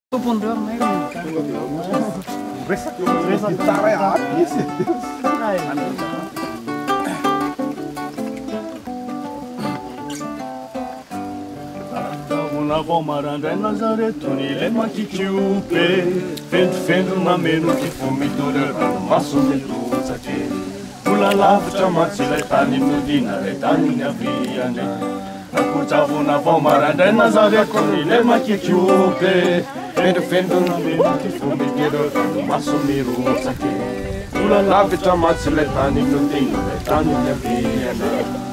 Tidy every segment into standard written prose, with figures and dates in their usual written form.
Tompondreo may na Valmarandra Nazaretoni le machichiupe fendo mameno que fomidura no maço de luz aqui pula lavra matsila tani mudina le tani na viane acurtavo na Valmarandra Nazaretoni le machichiupe fendo mameno que fomidura no maço de luz aqui pula lavra matsila tani mudina le tani na viane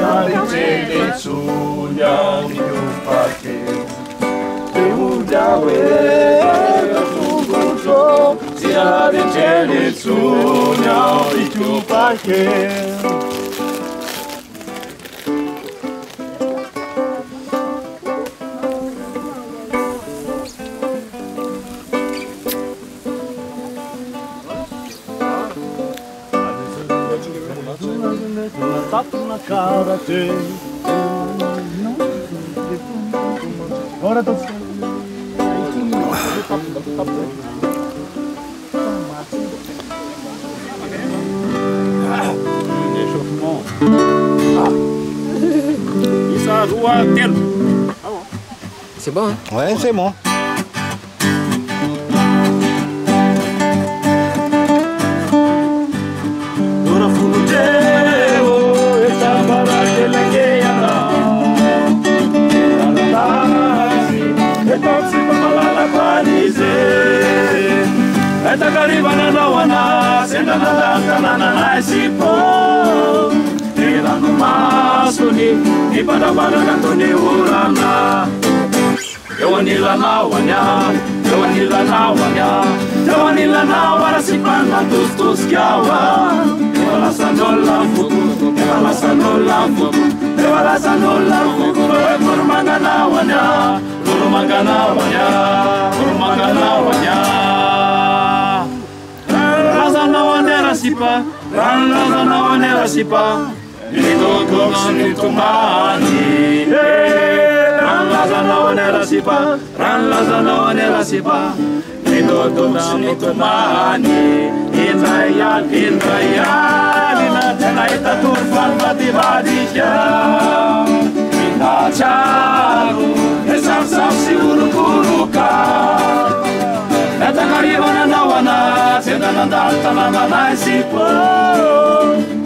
Aricele sunya niupake Udawe Tungucho Aricele sunya niupake Tapo na cara te Ora tô Isso a rua inteira. C'est bon, hein? Ouais, c'est bon. Eta karibana na wana senda na na sipo ila no masuni ipada kantoni urana Ewanila na wanya warasipana tus kiawa Ewala sanola fuku Kurumanga na wanya Laza na wanera sipa Nidoko nitumani Laza na wanera sipa Nidoko nitumani Indraya Nina ita turfan batibadisha Nina charu Esam si urukuruka Eta karibana na wana Senda na dalta na sipo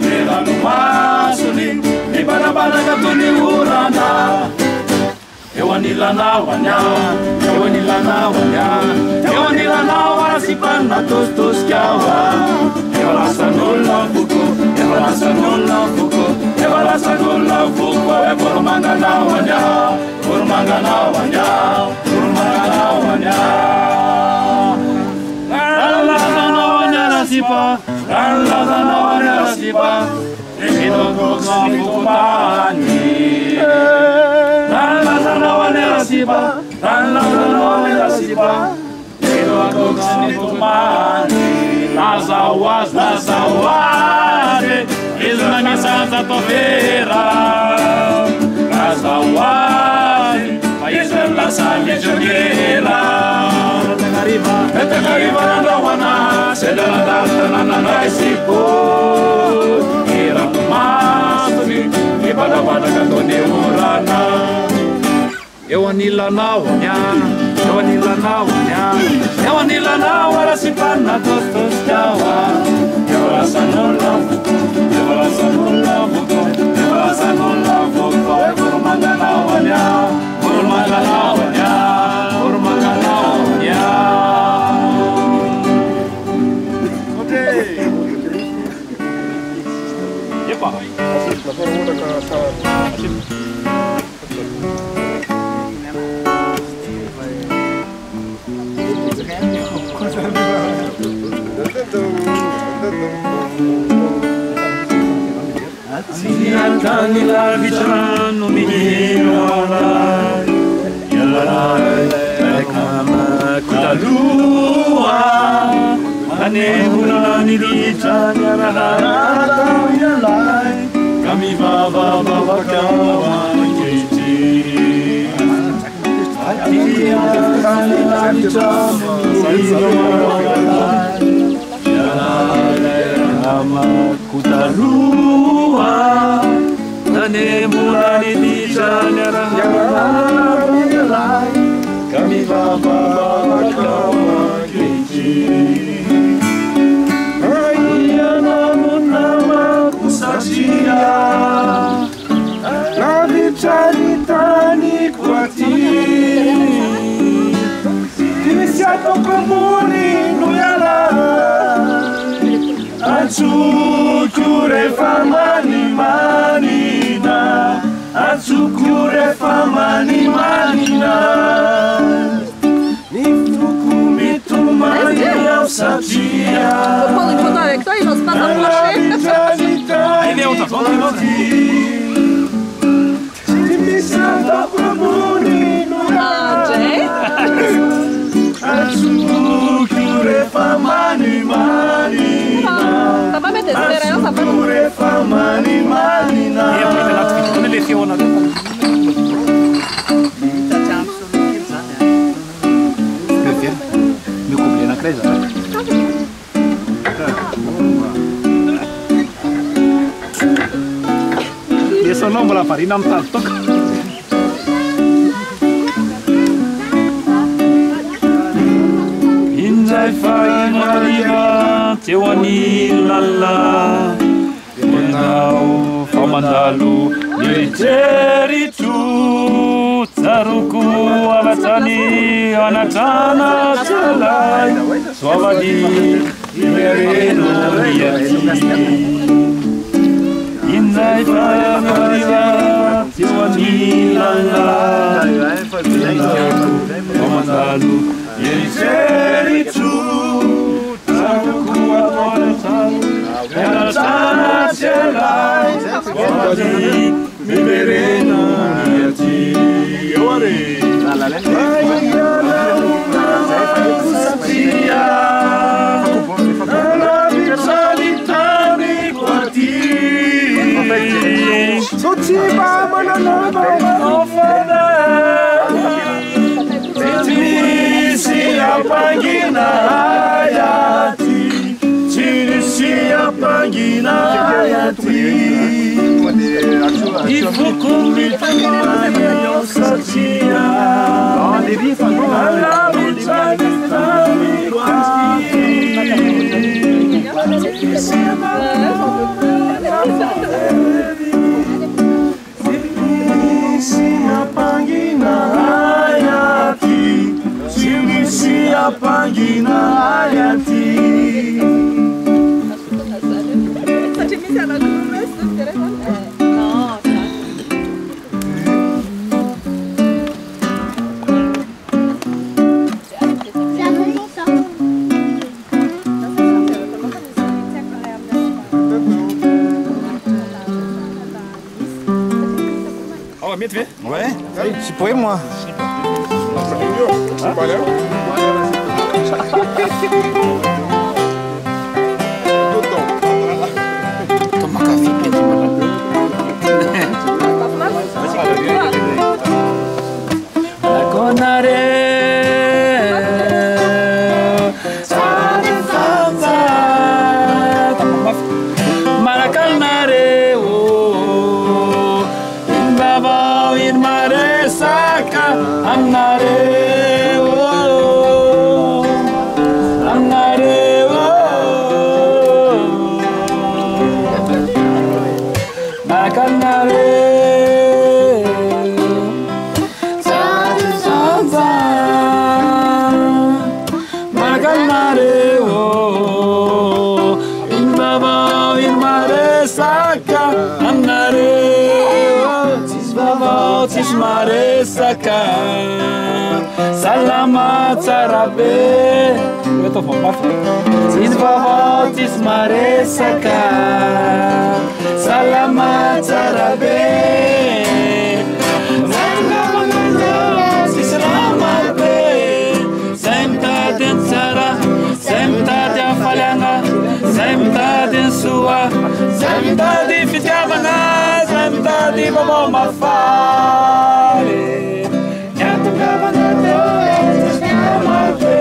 Ila no masuli Ipada katuni urana Ewanila na wanya warasipana tus kiawa Ewala sanola fuku Kurumanga na wanya Laza na wanera sipa Nidoko nitumani Laza na wanera sipa Nidoko nitumani Lazawade Izna misanza tovera Lazawade Izna la salle jogera Eta kariba na wana Senda na dalta na sipo Ira masuni Ipada kantoni urana Ewanila na wanya warasipana tus kiawa Ewala sanola fuku Kurumanga na wanya Siniantani la vitrano menino Yalai kama kutalua Anehura nilita Yalai Kami baba kawan Kutarua Nane mulani dijana Kami baba kawa keji Ayana munama kusachia Nabi charitani kwati Iniciato comuni nuyala Atsukure famani manina Atsukure famani manina Nifukumi tumani au satia Prendre une photo avec toi et j'ose pas t'approcher. Il est où ta photo? Ah, Jay. Atsukure famani manina Ça va mettre des expériences, ça va. Mi cumpli na creza. Io non me la farina tanto. Injai fai mariva tewani lalla Enau famandalu militeri tu Taruku alatani anatana talai Swavadi imereno yati Injai fai mariva tewani lalla famandalu militeri tu Taruku alatani anatana talai Swavadi imereno yati On va mieux te faire? Ouais, tu pourrais moi. Toma café, Salamat sarabe Eu tô falando. Tisvavotis maresaka Salamat sarabe Sisramat be Semta den sara Semta de afalhanga Semta den sua Semta de fitiavana Semta de bobo mafare Yatukavana te Sisramat be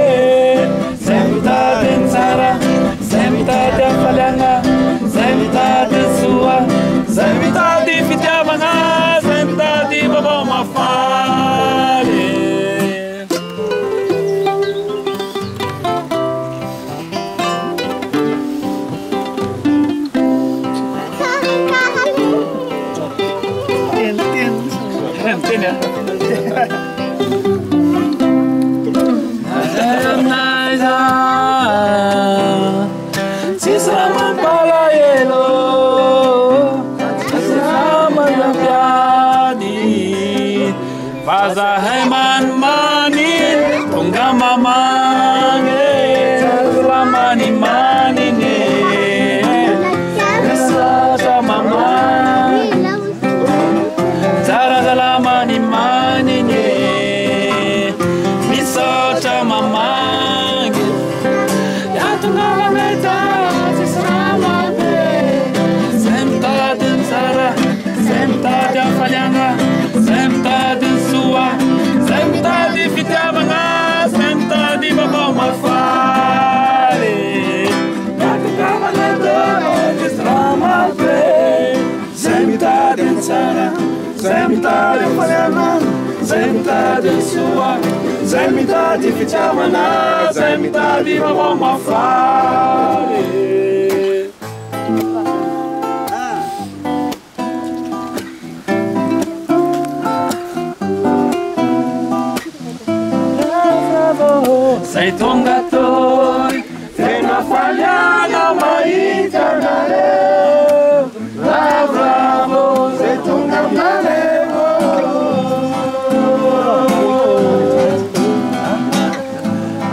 Sei tongatoi, tena falhada, maíta galeu. Lá bravo, sei tongatalevo.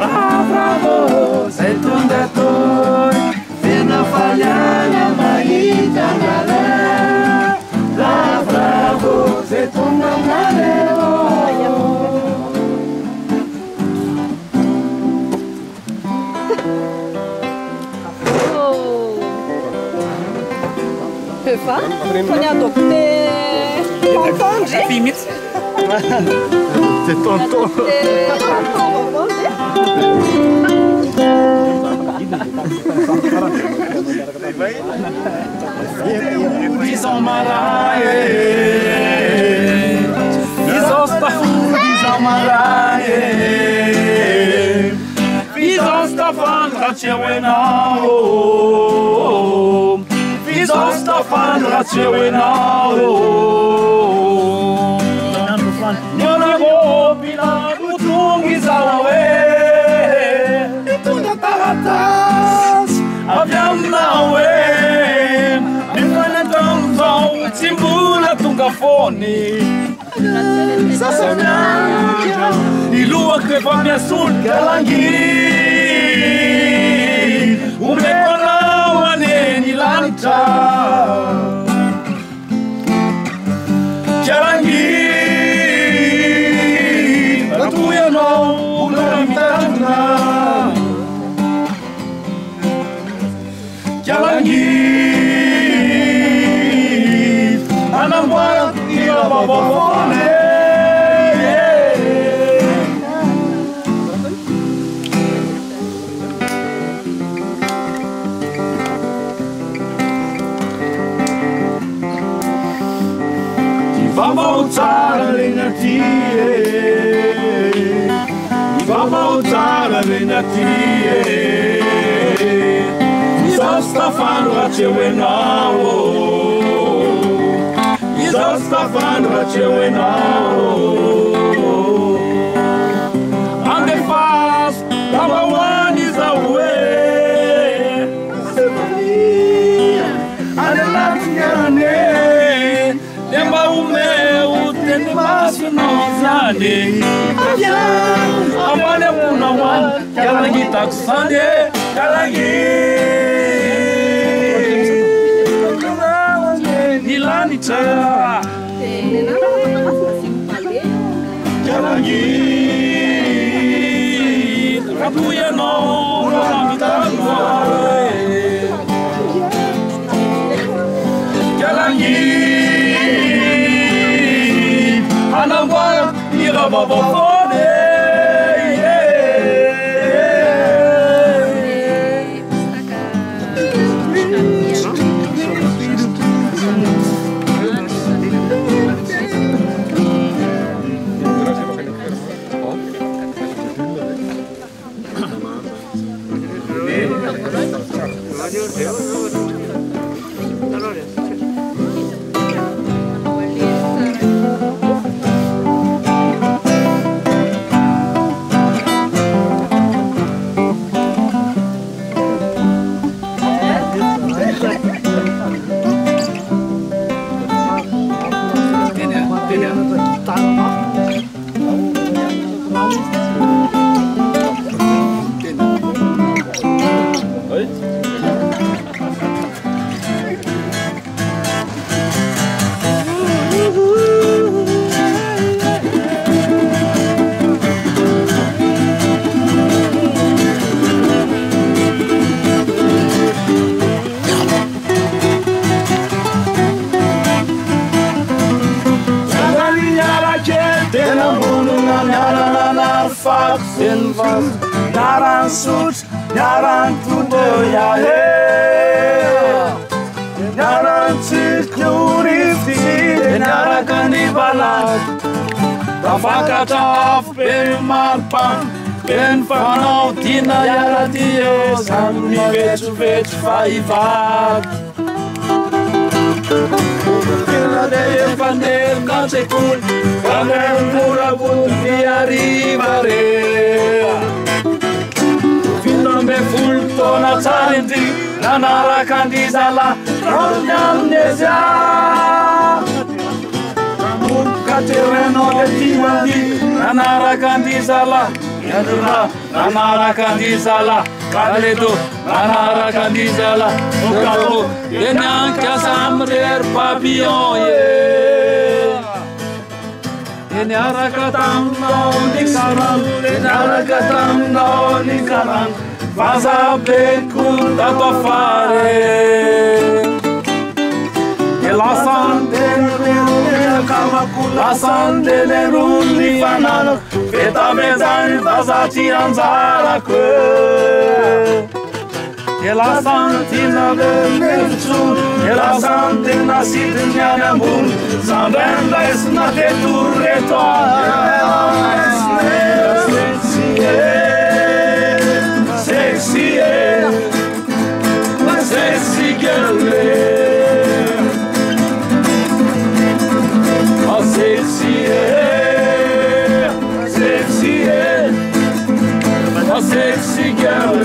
Lá bravo, sei tongatoi, tena falhada, maíta galeu. Lá bravo, sei tongatalevo. Hyvä. On adopté enfant, Limite. C'est tonton. Disons maraie, disons stafan, disons maraie, disons stafan, ratchewenao, disons stafan, ratchewenao. Nyona gopina utungi zawe, itunda taratas, aviam nawe. Timbula tungafone Sasa minha Ilua creva minha sul Galangi Umekona waneni lanta Galangi Ratuya no Unamitana Galangi Anamwara ila babafone Ti va voltare lenatie Ti va voltare lenatie Mi sta fanno a cewenao Stefan Rachewenao And the fast number one is away And the last year Demba ume utende masu no zane Amane kuna wan Kalangi taksande Kalangi Nilani cha Kalangi Rabuya no Ramitangwa Kalangi Anamwara Ira babafone Naran suç, naran tudoya he. Naran tsirkurifti, naran kanibalat. Tafakataf ben marpan, ben fanautina yaratie, samni vetu faivat. Kila de fanel kansekul, kamen mura buti arrivare. Me fulto na tarinti na narakandizala romnamnesia muka terreno de timandi na narakandizala yadra na narakandizala kaledo na narakandizala okapo enanka samrer papillon ye enarakatam no nikaran enarakatam no nikaran Vaza becul da tua fare E la sandele rulli fanano Feta mezani vaza tiranzara que E la santina del merciun E la santina sidniana bun Sambenda esna te turretoare Sexy girl, oh sexy, sexy, oh sexy girl.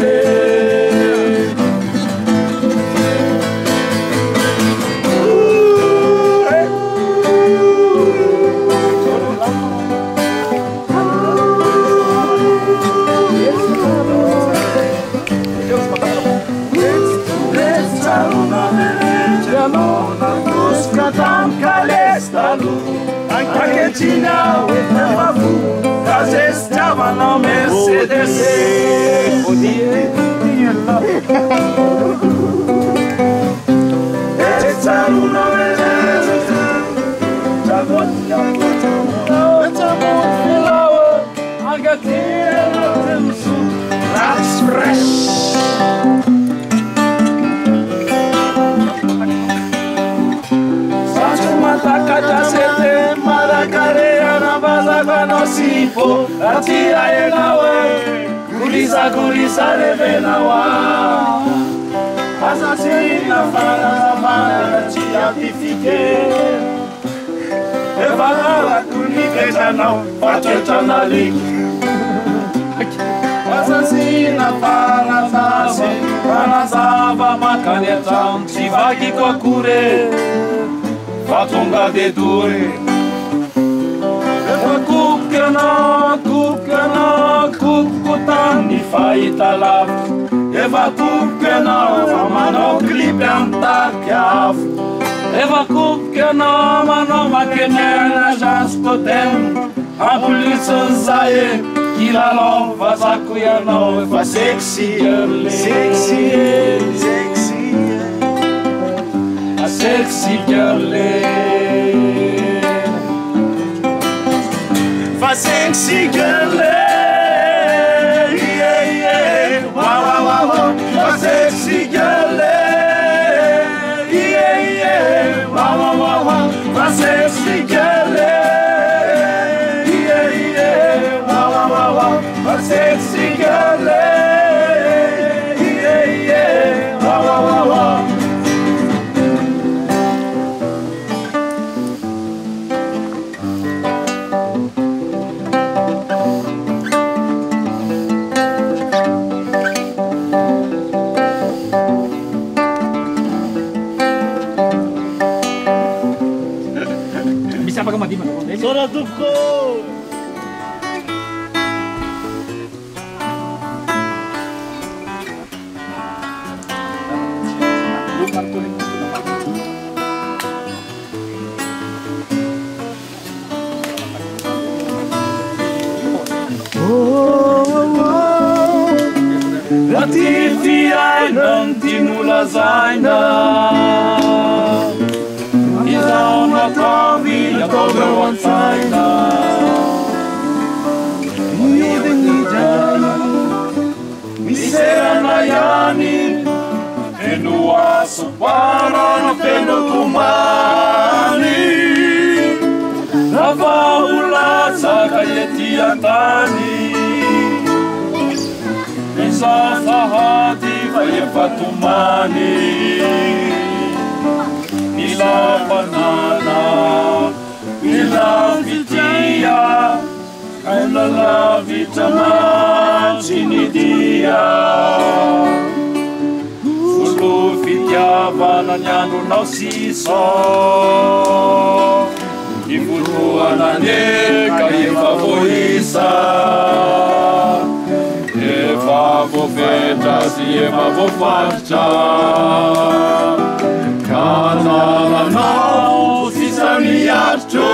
Tam calestalu, paquetina, o favu, casa estava na Mercedes. That's fresh. Takata sete maracarea na baza conocipo atia enawe kulisa revenawa asasina fana tia pifike evara kuniketa na pateta na lik asasina fana sase fana sava makaneta tivaki kwa kure Fatunga de dure Eva kukutani faita lav Eva kukena mano klipe antakiaf Eva kukena mano makenena jaskotem Ambulisan zaye Kila lova zakuya no Eva sexy girl Sexy A sexy girl Fa sexy girl Yeah, yeah Wow, wow, wow Fa sexy girl Yeah, yeah Wow, wow, wow Fa sexy girl Yeah, yeah Wow, wow, wow Fa sexy girl Yeah, yeah Wow, wow, wow Raha fiaina tinolazaina izao natavy ataonao an-tsaina miserana ihany feno aso parana feno tomany raha olatsaka ety an-tany Sahadi vai fatumani ila banana ila vitia ila la vitama chinidia sulu vitia bananyano nau siso ifutu anane kai favorisa Vou feta se vou farta Canala não se samiato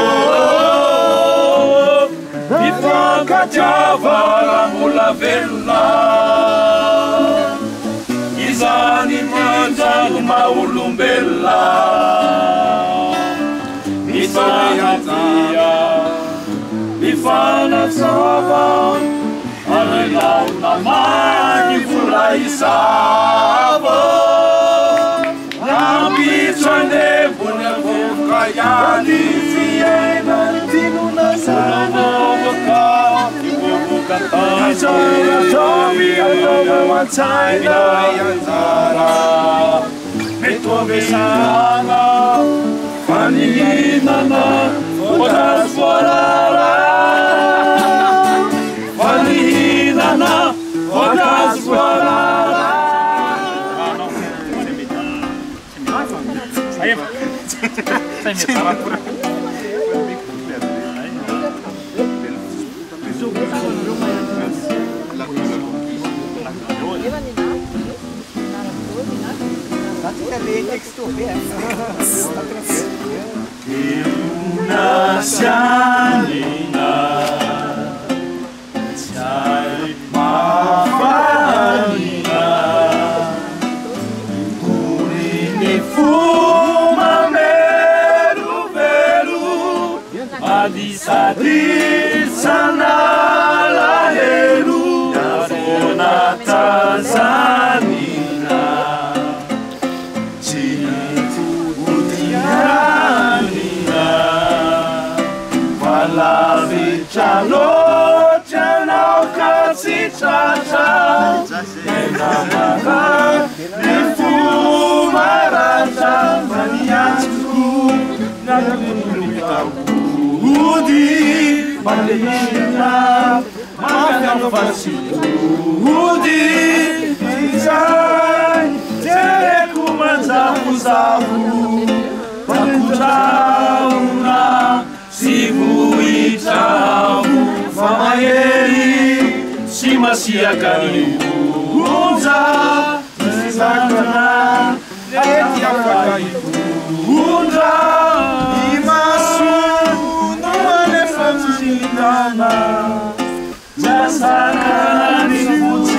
Mi fanca java mula vela Izani manja maulumbella Mi sanatia Mi fana sava Alau na mani fulai sabo Nabi chane bune bukayani Fiena tinu na sana Waka ibu bukata Chaya tobi ayoga wachaina Yanzara Meto besana Fanina na Otas forara Valina, Otas Forara. Di sana laheru Arona Tanzania Citu Utiania Valavi Chalo Chanao Katsi Chacha Enamara Nifumarata Maniatu Nagulitau Udi, Malina, Magano Fasito, Udi, Izai, Terekumanza Muzavu, Pakujauna, Sivu Itavu, Famayeri, Simasia Kari, Unza, Zizakana, Etia Fakai, Unza, Jasana nifuti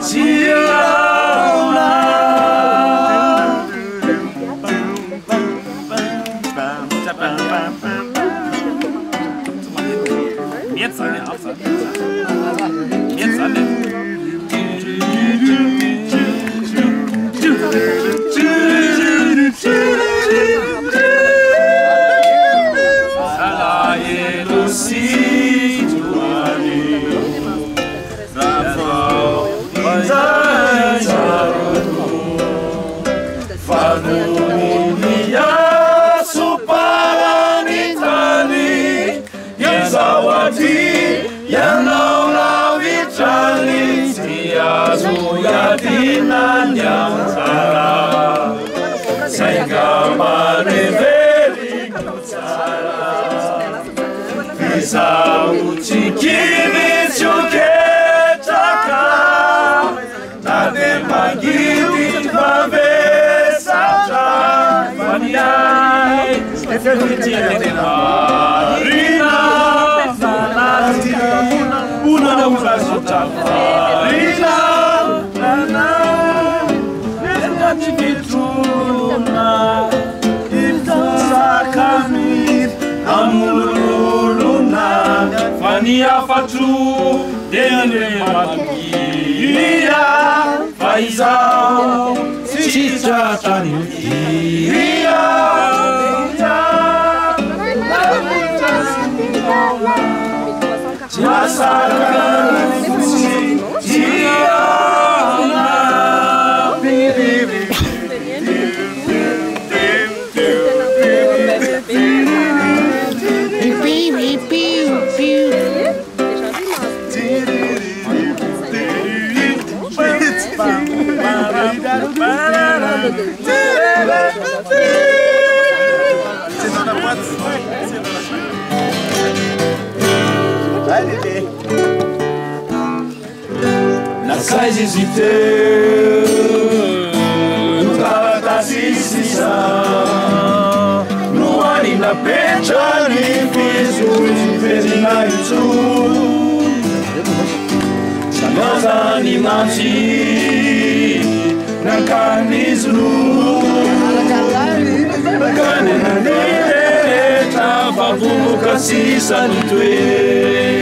silauna Jetzt eine Absatz. Jetzt eine Faizao Tikivitsio Ketaka Nade Magiti Pavesata Maniai Marina Una Urazota Marina Vituna Sakamir Amuluna Fania Fatu Dele Magia Faizao Chicha Tanukia C'est dans la boîte. Allez. La sais hésiter Tatasisisa Nuani na pecha ni fizu Fezina itu Sanosa ni manchi Nakanizlu Kane na nire Tafavuka sisa nitwe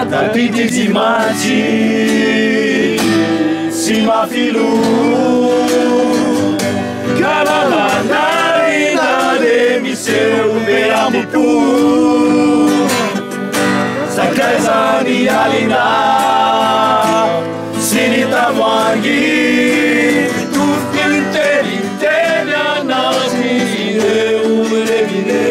Tapiti di mati Sima filu Kalala narina de miseu me amupu Sakaizani alina Sinita wangi Tu intelia nasi umrevine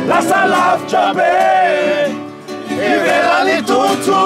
La salaf chabe, ivelani tutu.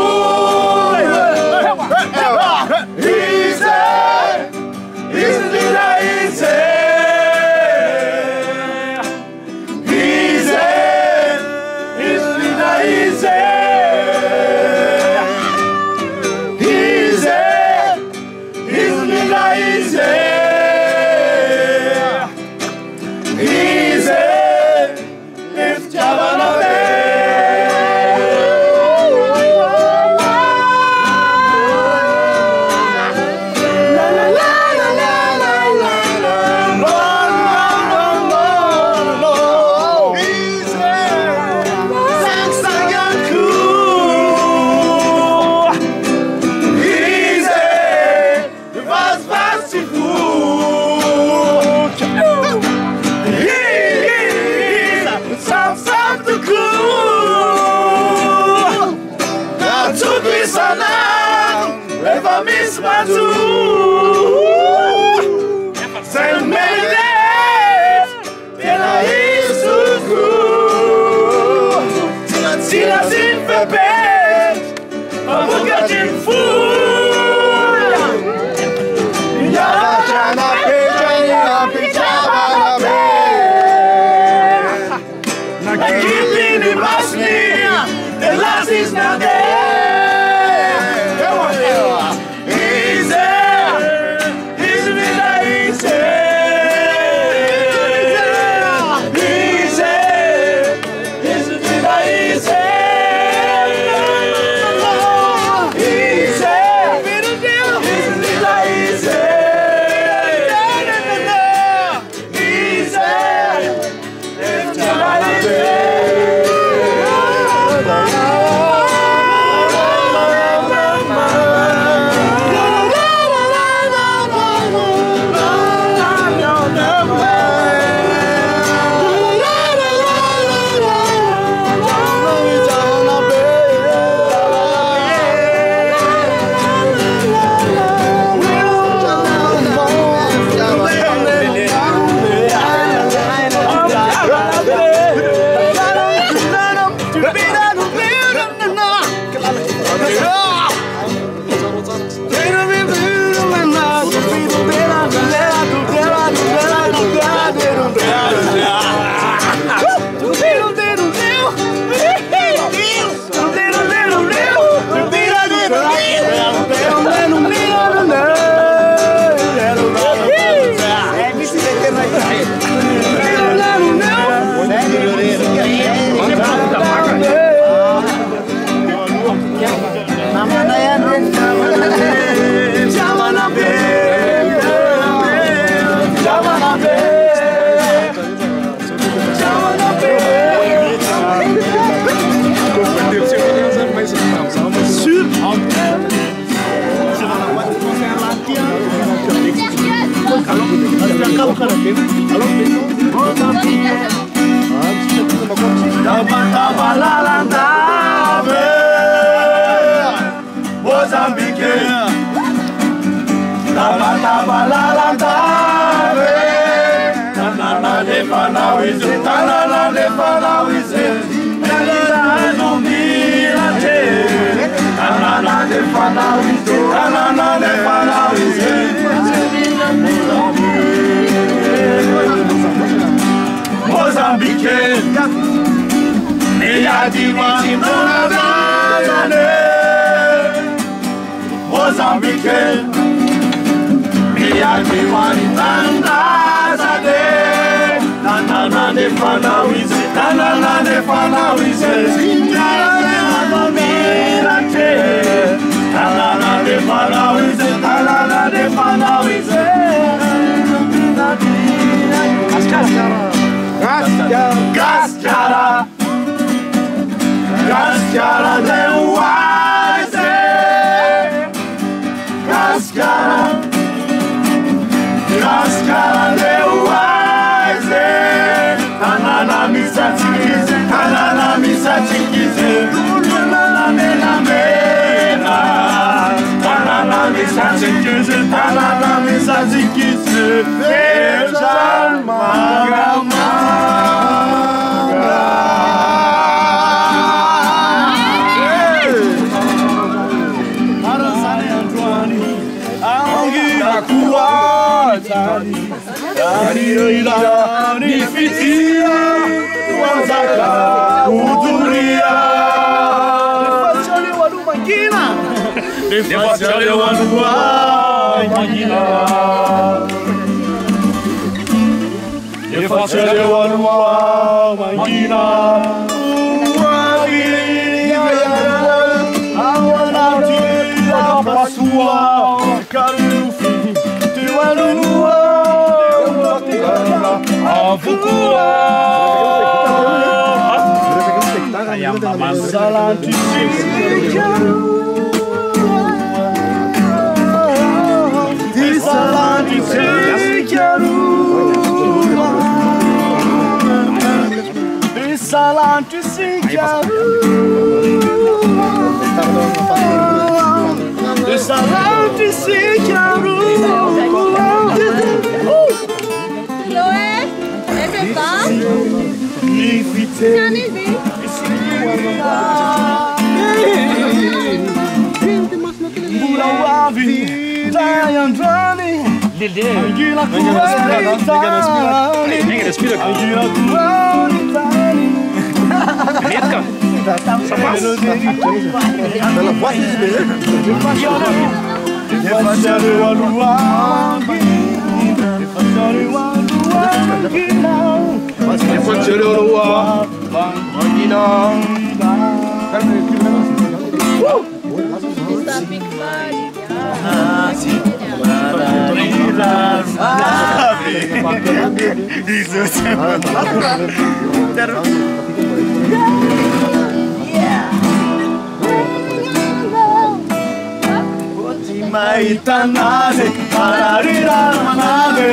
Maitanade, pararira manade,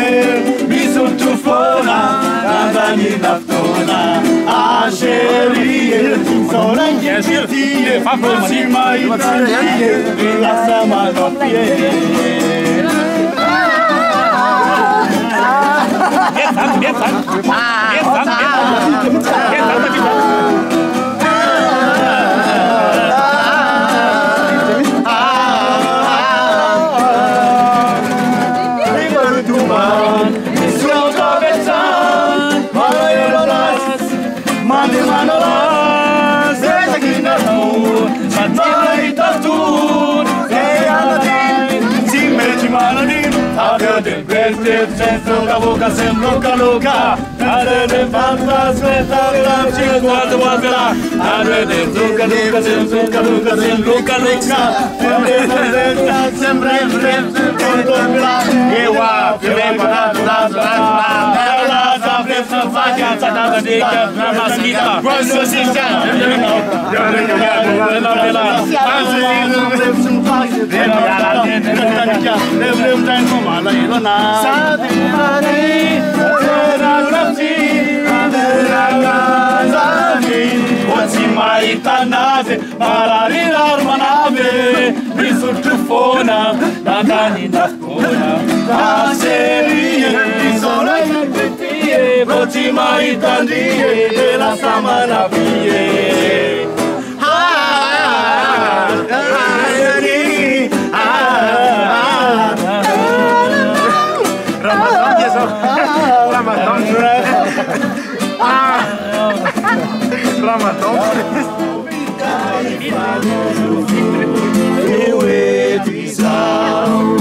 misutufona, nadani naftona, asheri, sorangi shirti, fafosi maitanade, vilasa madopie. Senso la boca sembra loca, nada de fantasma, la chica de guardela, nada de loca, loca, senso loca, loca, loca, sembra con la, e wa, que vai para la Itanave, mararirar manave, misurtrufona, nadani nafona, naserie, isolai pipie, votima itandie, della samana vie. Eu etisão,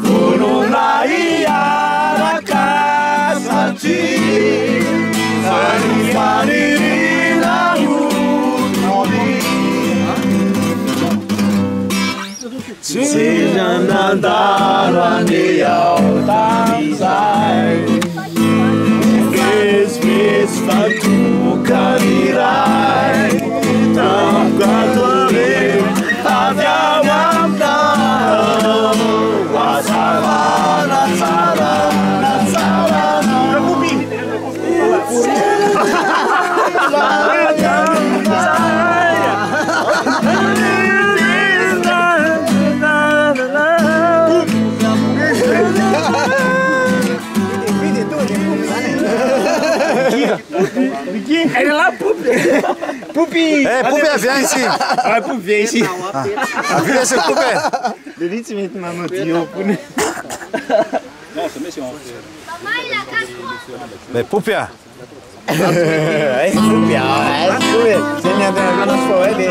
foram na iara casa de Faririna seja andar a neal tazai. Ves fatu karirai, tam gadore avyam dam, wasavana savana savana. Elle est là, Poupie. Poupie. Eh, Poupée, viens ici. Ah, Poupie, viens ici. Ah, viens ici, Poupée. Le lit, tu mets ma moto. Mais Poupée. Poupie, c'est bien de la soirée.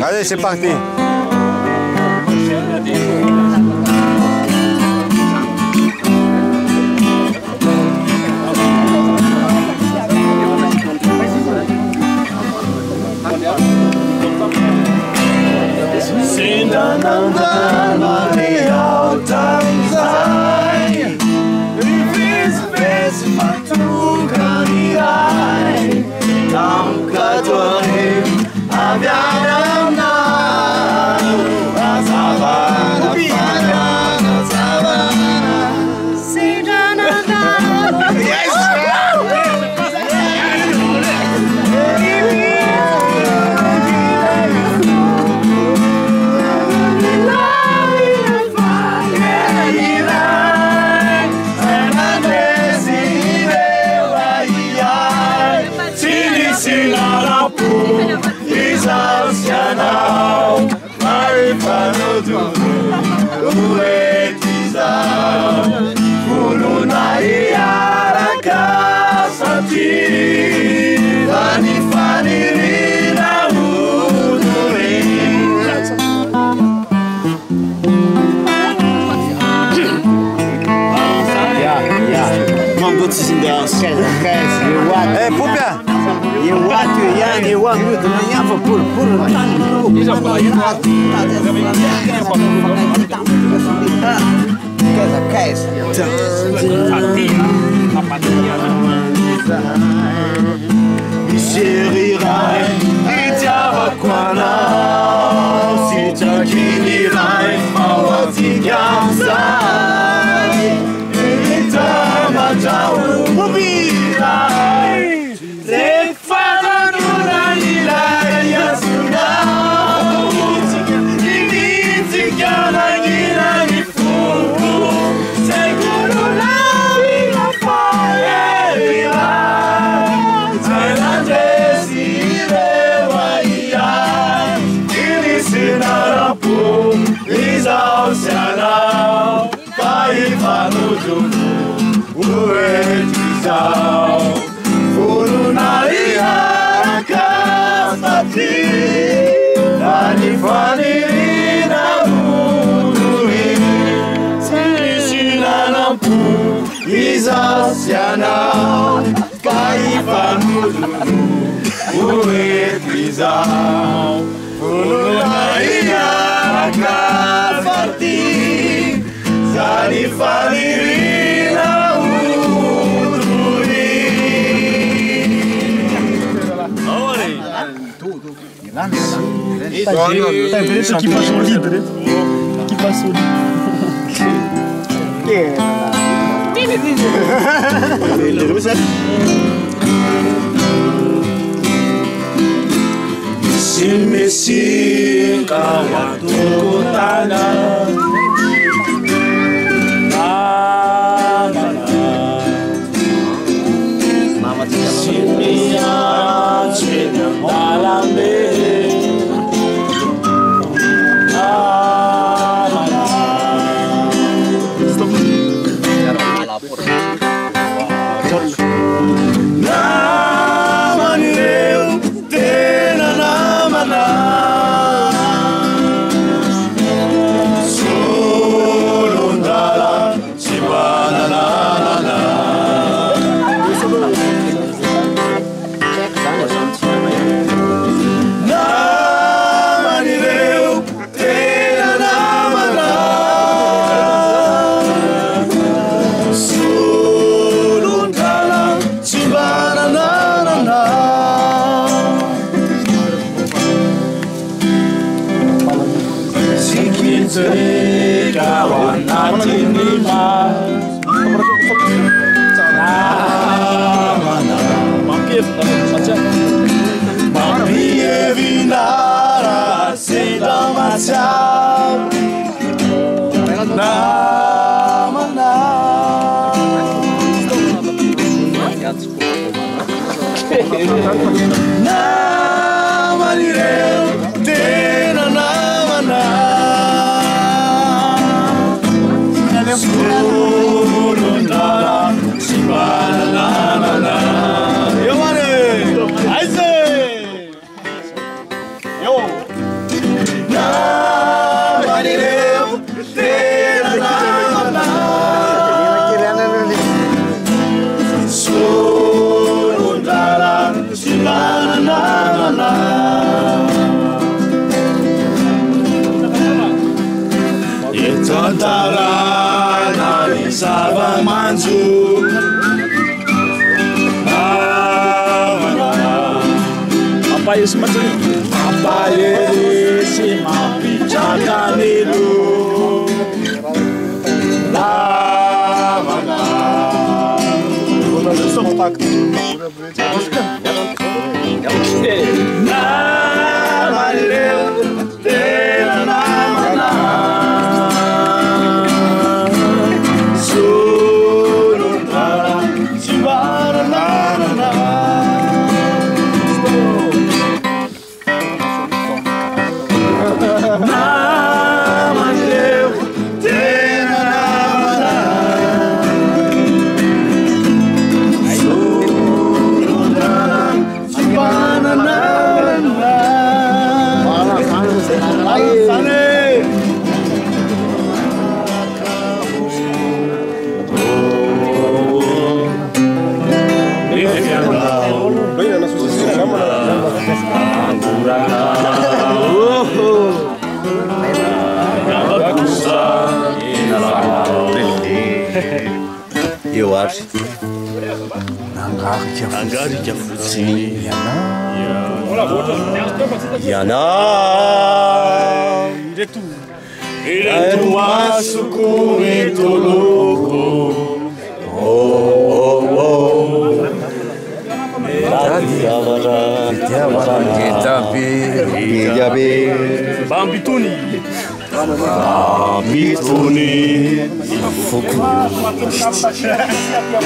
Allez, c'est parti. Eh, Poupée! You want to young, you want to young for pull. Chérirai, itiavakwana, sitakinirai, mawatigamsai, itamajau, mubirai, lekfadanura ilai yasunau, imitikana gina nifuku, seguro la vida faerira. Funny T'as vu ceux qui passent au libre. Qui passent au libre. Simesika watokotana Simia chena malambe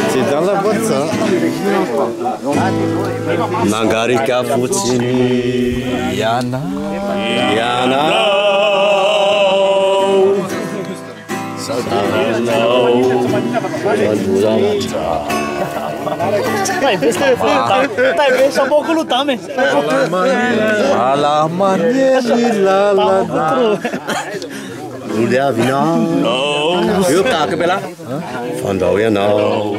C'est dans la boîte ça. Mangarika fotsiny Yana. Yana Io kaka bela. Fandao ianao.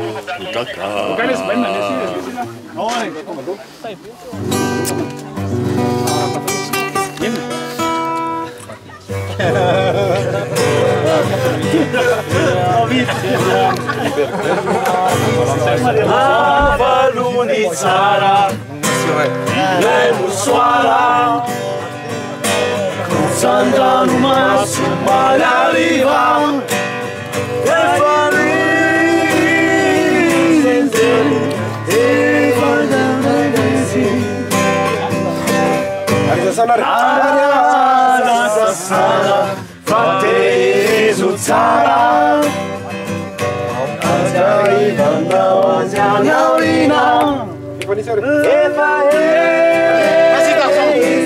Avaluni tsara, ilay mosoara Santa no maço, malha riva. Fatezo tsara Ajaibanda wajanaurina Eva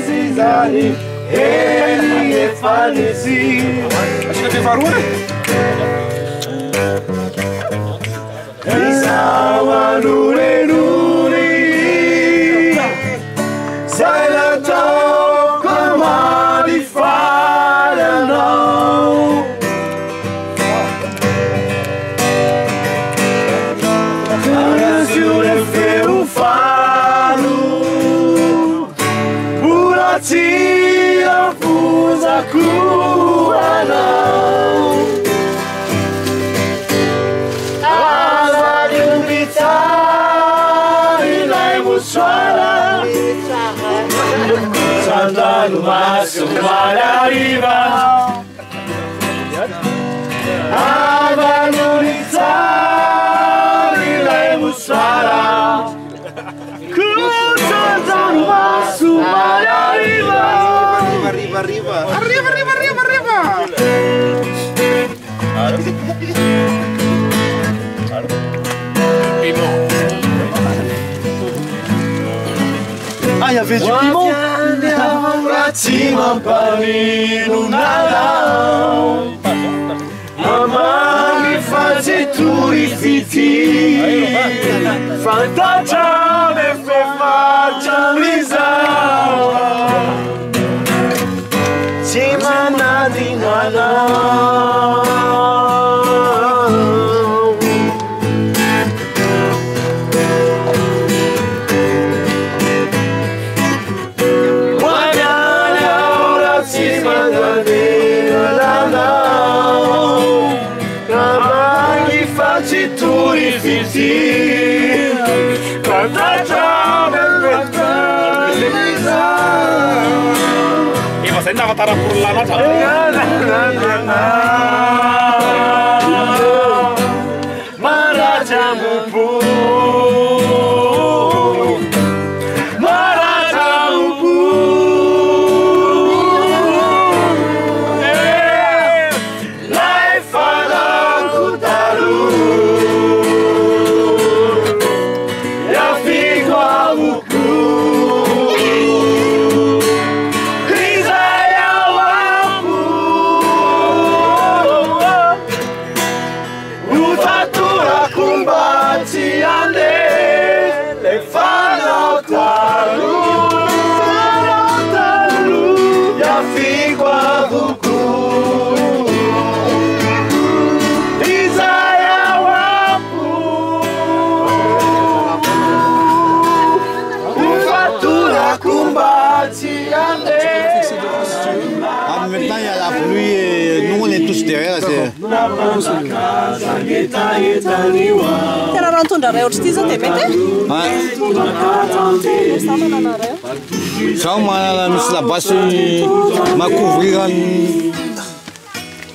Zizani Eli Efanisi Acho que tem varuna? Isawa Nure Nuri Zailata Kamali Fire now Araziure Feu Faro Buratia Fusa Kuana Santa no maço, malha riva. A valorizar e lemusara. Santa no maço, malha riva. Arriba, arriba. Arriba, arriba, arriba, arriba. Ah, il y avait du piment. Cima panino Natal. Mamma mi face turi fiti. Fantasia me fe faccia risala. Cima nadi Natal. E você ainda vai estar por lá na sala. Maintenant il y a la pluie et nous on est tous derrière. Tena raha nitondra ohatry ity zao dia mety samana anareo Zaho manana misy labasy macouvrir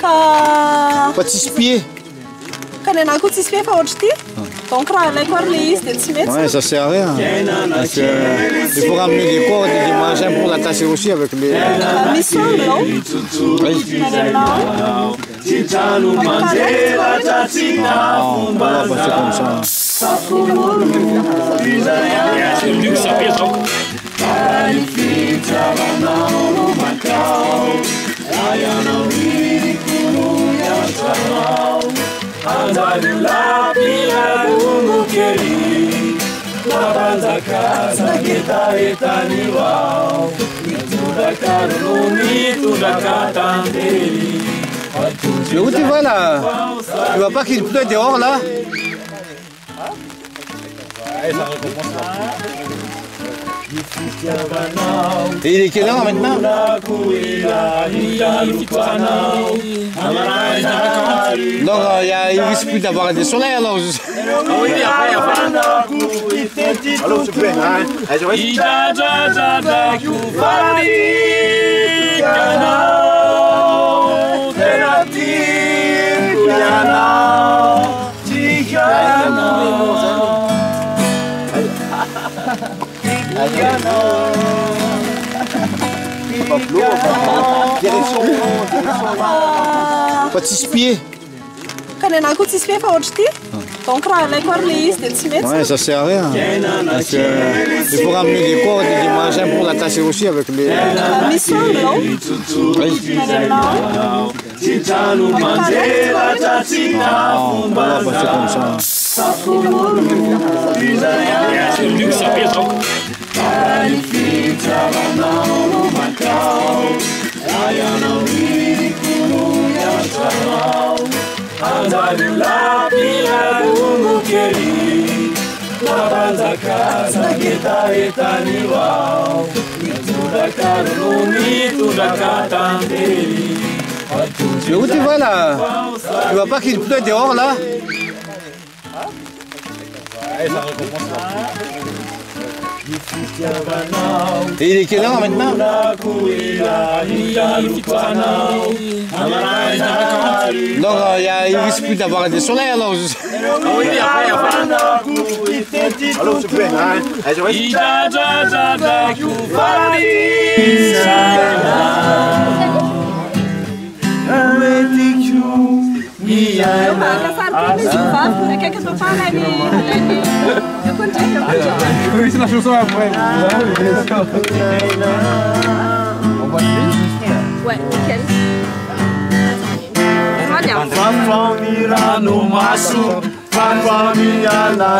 ka fa tsisy pied. ka ny anahy koa tsisy fia fa ohatry ity donc raha ilaiko ary le izy dia tsy mety Ouais, ça sert à rien. Parce que il faut ramener des cordes et des machins pour l'attacher aussi avec les. misy angle ao Oui. Titano Mandela Tatina On va passer comme ça. C'est mieux que ça pèse donc. Mais où tu vas là? Tu vois pas qu'il pleut dehors là? Et il est quelle heure maintenant? Donc il risque plus d'avoir des soleils alors. Oui, après. Alors, tu peux, hein? Patispier. Ka ny anahy koa tsisy fia fa ohatry ty. Donc raha alaiko ary le izy dia tsy mety. Ouais, ça sert à rien. Parce que il faut ramener des cordes et des mangins pour l'attacher aussi avec les. Misy sangle ao. Voilà, bah, c'est comme ça. Mais où tu vas là? Tu vois pas qu'il pleut dehors là? Et il est quelle heure maintenant? Donc il risque plus d'avoir des soleils alors. Oui, après. Alors, tu peux, hein? Eu maga sabe que é que eu tô falando ali. Eu continuo. Por isso nós não somos Ué, quero. Olha. Família no macho, família na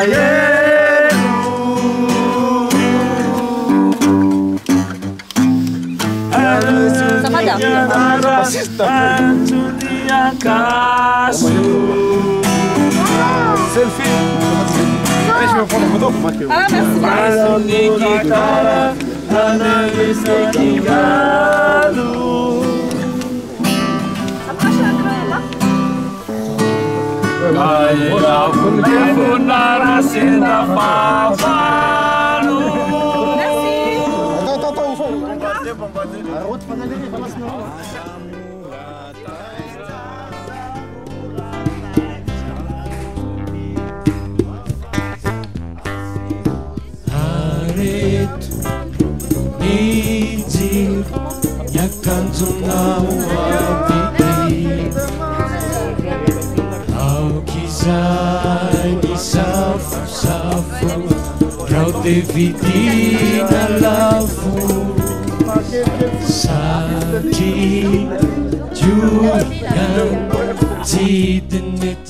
Dividida lafu Saki Juyan Tidnetia